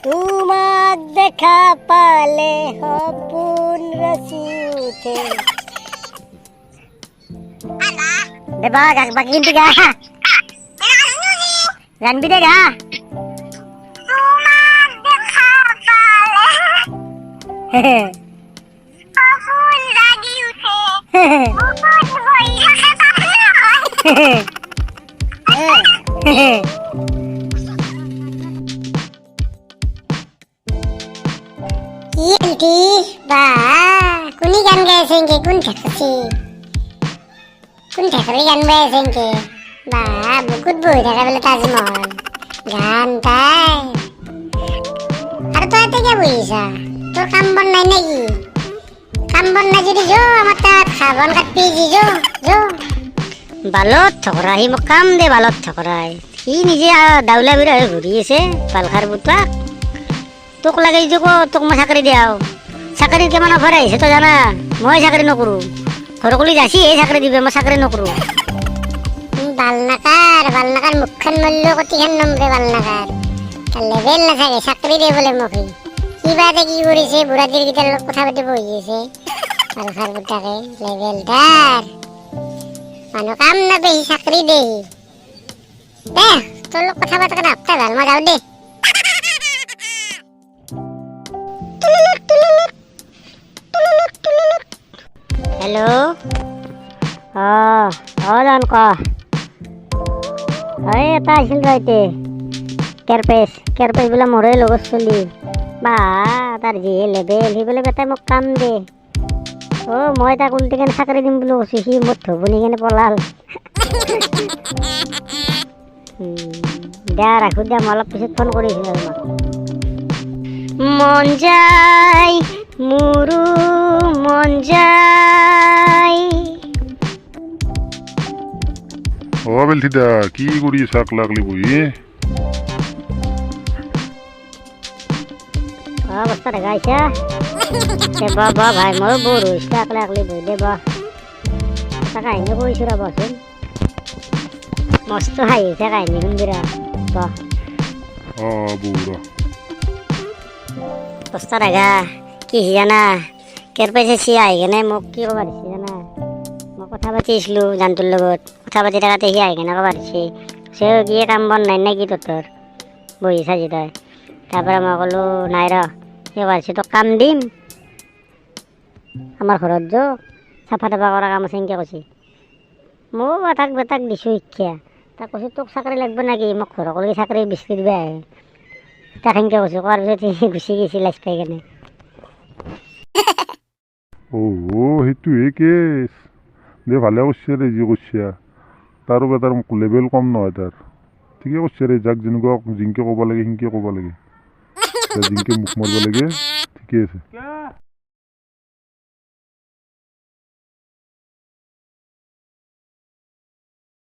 তোমাক দেখা পালে সপোন ৰচি উঠে। দে বা বাকি কিন্তু গা জানবি দে গা। কোনি গান গাই আছে ইনকে? কোন ঠেকছি কোন ঠেকলি গান গাই আছে ইনকে? বা বুকুত বহি থাকা বলে তাজমহল গান তাই। আর তো এতে কে বহিছা? তোর কাম বন নাই নাকি? কাম বন নাই যদি যো আমার তাত খাবন কাটপি যো যো। বালত ঠকরা হি মোক কাম দে বালত ঠকরাই। সি নিজে দাউলা বিরা হয়ে ঘুরি আছে পালখার বুতা। তোক লাগে যে তোক মই চাকরি দিয়াও। চাকরির কেমন অফার আহিছে তো জানা? মই চাকরি নকৰো। ঘৰকলি যাচি এই চাকৰি দিবে, মই চাকৰি নকৰো। বালনাকাৰ মুখখন মল্ল কতিখান নম্বৰে বালনাকাৰ। লেভেল নাথাকে চাকৰি দে বোলে মোক। কিবা এটা কি কৰিছে বুঢ়াটিৰ কেইটাৰ লগত কথা পাতি বহি আছে পালখাৰ বুটাকে। লেভেল তাৰ মানুহ কাম নাপে সি চাকৰি দে। দে তোৰ লগত কথা পাতা নাপতা ভাল, মই যাওঁ দে। হেল্ল' জান ক এটা আহিছিল ৰাইতে কেৰপেচ বোলে মোৰে লগত চলি। বা তাৰ যিহে লেবেল সি বোলে বেটাই মোক কাম দে। মই তাক উল্টি কেনে চাকৰি দিম বুলি কৈছোঁ, সি মোৰ ধুবুনি কেনে পলাল। দিয়া ৰাখো দিয়া, মই অলপ পিছত ফোন কৰিছিলোঁ তোমাক। মন যায় মোৰো মন যায়। বেলঠিদা কি কৰি আছা আকলাকলি বহি? বস্তা দেখাইছা বা ভাই ময়ো বৰ হৈছোঁ আকলাকলি বহি দে বা। এটা কাহিনী কৈছোঁ ৰ'বচোন, মস্ত হাঁহিছে কাহিনী শুনবিৰা বা। বৌৰা বস্তা দেখা কি জানা? কেৰপেচে চি আহি কেনে মোক কি ক'ব দিছে জানা? মই কথা পাতি আছিলোঁ জানটোৰ লগত, কথা পাতি থাকোঁতে সি আহি কেনে ক'ব দিছে কি কাম বন নাই নে কি তহঁতৰ বহি চাজি তই? তাৰপৰা মই ক'লোঁ নাই ৰ। সি কৈছে তোক কাম দিম, আমাৰ ঘৰত যো চাফা তাফা কৰা কাম আছে এনেকৈ কৈছে। ময়ো বেটাক দিছোঁ শিক্ষা। তাক কৈছোঁ তোক চাকৰি লাগিব নেকি? মোক ঘৰক লাগি চাকৰি বিচাৰি দিব আহে। তাক সেনেকৈ কৈছোঁ, কোৱাৰ পিছত সি গুচি গৈছে লাজ পাই কেনে। সেইটোহে কেছ দে। ভালে কৰিছে দে যি কৰিছে। তাৰো বেটাৰ লেভেল কম নহয় তাৰ। ঠিকে কৰিছে দে, যাক যেনেকুৱা জিংকে ক'ব লাগে সেনেকৈ ক'ব লাগে। জিংকে মুখ মাৰিব লাগে, ঠিকে আছে।